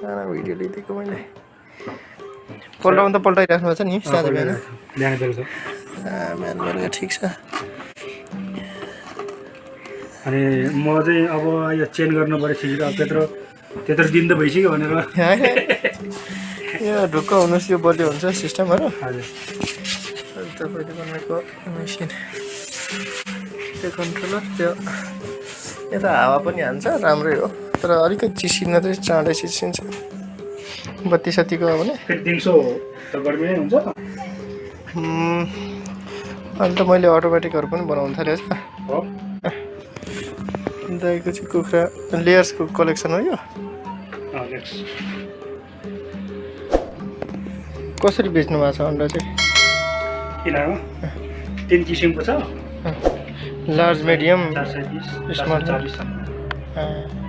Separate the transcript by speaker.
Speaker 1: सानो भिडियो लिइदिएको मैले पल्टाउनु त पल्टाइराख्नु पर्छ नि साँझ बिहान
Speaker 2: बिहान बेलुका
Speaker 1: बिहान बेलुका ठिक छ
Speaker 2: अनि म चाहिँ अब यो चेन्ज गर्नु पर्यो ठिक अब त्यत्रो दिन त भइसक्यो भनेर
Speaker 1: यो ढुक्क हुनुहोस् यो बलियो हुन्छ सिस्टमहरू
Speaker 2: हजुर
Speaker 1: तपाईँले बनाएको मेसिन त्यो कन्ट्रोलर त्यो यता हावा पनि हान्छ राम्रै हो तर अलिकति चिसिन चाहिँ चाँडै चिसिन्छ बत्ती सत्तीको हो भने
Speaker 2: फेरि दिउँसो त गर्मी हुन्छ
Speaker 1: अहिले त मैले अटोमेटिकहरू पनि बनाउनु थालेँ
Speaker 2: हो
Speaker 1: दाइको चाहिँ कुखुरा लेयर्सको कलेक्सन हो यो कसरी बेच्नु भएको छ अन्डा चाहिँ
Speaker 2: यिनीहरू 3 किसिमको छ
Speaker 1: लार्ज मिडियम
Speaker 2: 420
Speaker 1: स्मल
Speaker 2: 40